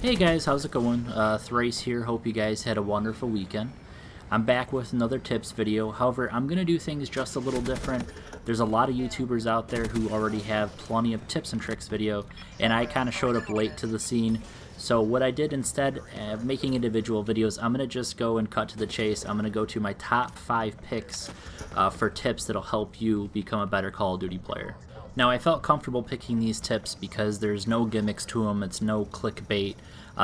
Hey guys, how's it going? Thrace here. Hope you guys had a wonderful weekend. I'm back with another tips video. However, I'm going to do things just a little different. There's a lot of YouTubers out there who already have plenty of tips and tricks video, and I kind of showed up late to the scene. So what I did instead of making individual videos, I'm going to just go and cut to the chase. I'm going to go to my top 5 picks for tips that'll help you become a better Call of Duty player. Now, I felt comfortable picking these tips because there's no gimmicks to them, it's no clickbait.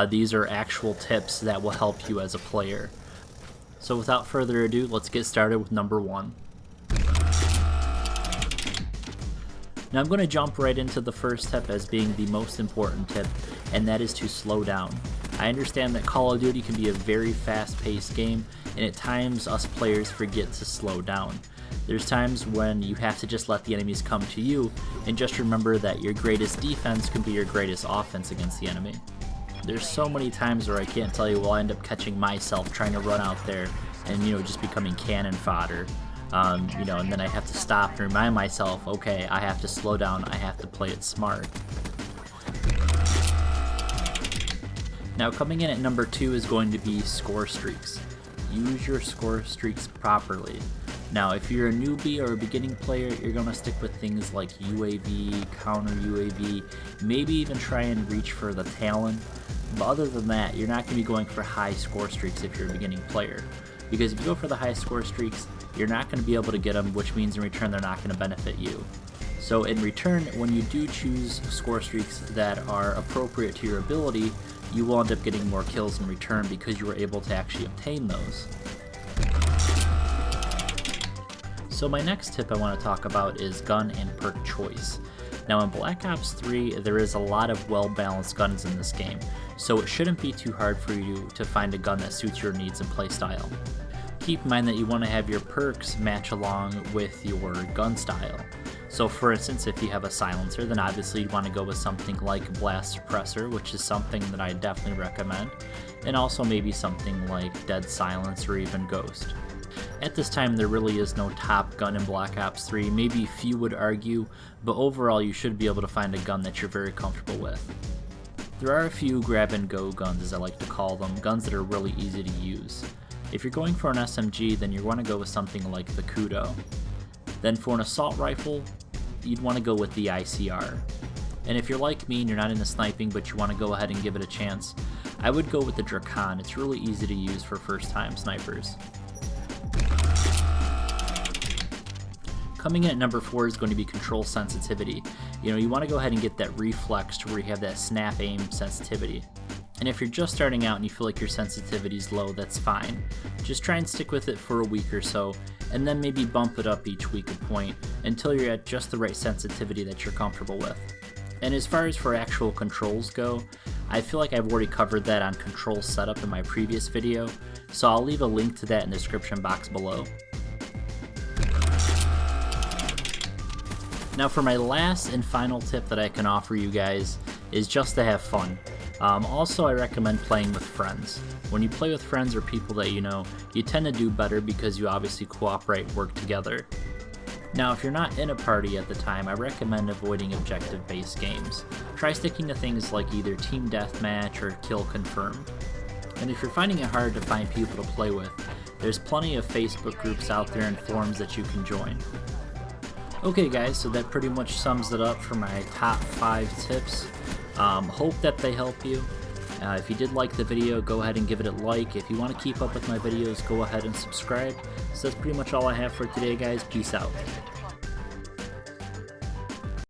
These are actual tips that will help you as a player. So without further ado, let's get started with number 1. Now I'm going to jump right into the first tip as being the most important tip, and that is to slow down. I understand that Call of Duty can be a very fast-paced game, and at times us players forget to slow down. There's times when you have to just let the enemies come to you, and just remember that your greatest defense can be your greatest offense against the enemy. There's so many times where I can't tell you, I end up catching myself trying to run out there and just becoming cannon fodder. And then I have to stop and remind myself, okay, I have to slow down, I have to play it smart. Now coming in at number 2 is going to be score streaks. Use your score streaks properly. Now if you're a newbie or a beginning player, you're going to stick with things like UAV, counter UAV, maybe even try and reach for the Talon. But other than that, you're not going to be going for high score streaks if you're a beginning player. Because if you go for the high score streaks, you're not going to be able to get them, which means in return they're not going to benefit you. So in return, when you do choose score streaks that are appropriate to your ability, you will end up getting more kills in return because you were able to actually obtain those. So my next tip I want to talk about is gun and perk choice. Now in Black Ops 3, there is a lot of well-balanced guns in this game, so it shouldn't be too hard for you to find a gun that suits your needs and playstyle. Keep in mind that you want to have your perks match along with your gun style. So for instance, if you have a silencer, then obviously you'd want to go with something like Blast Suppressor, which is something that I definitely recommend, and also maybe something like Dead Silence or even Ghost. At this time, there really is no top gun in Black Ops 3, maybe few would argue, but overall you should be able to find a gun that you're very comfortable with. There are a few grab-and-go guns, as I like to call them, guns that are really easy to use. If you're going for an SMG, then you want to go with something like the Kudo. Then for an assault rifle, you'd want to go with the ICR. And if you're like me and you're not into sniping but you want to go ahead and give it a chance, I would go with the Drakon. It's really easy to use for first-time snipers. Coming in at number 4 is going to be control sensitivity. You want to go ahead and get that reflex to where you have that snap aim sensitivity. And if you're just starting out and you feel like your sensitivity is low, that's fine. Just try and stick with it for a week or so, and then maybe bump it up each week a point until you're at just the right sensitivity that you're comfortable with. And as far as for actual controls go, I feel like I've already covered that on control setup in my previous video, so I'll leave a link to that in the description box below. Now for my last and final tip that I can offer you guys is just to have fun. Also, I recommend playing with friends. When you play with friends or people that you know, you tend to do better because you obviously cooperate, work together. Now if you're not in a party at the time, I recommend avoiding objective-based games. Try sticking to things like either Team Deathmatch or Kill Confirm. And if you're finding it hard to find people to play with, there's plenty of Facebook groups out there and forums that you can join. Okay guys, so that pretty much sums it up for my top 5 tips. Hope that they help you. If you did like the video, go ahead and give it a like. If you want to keep up with my videos, go ahead and subscribe. So that's pretty much all I have for today guys. Peace out.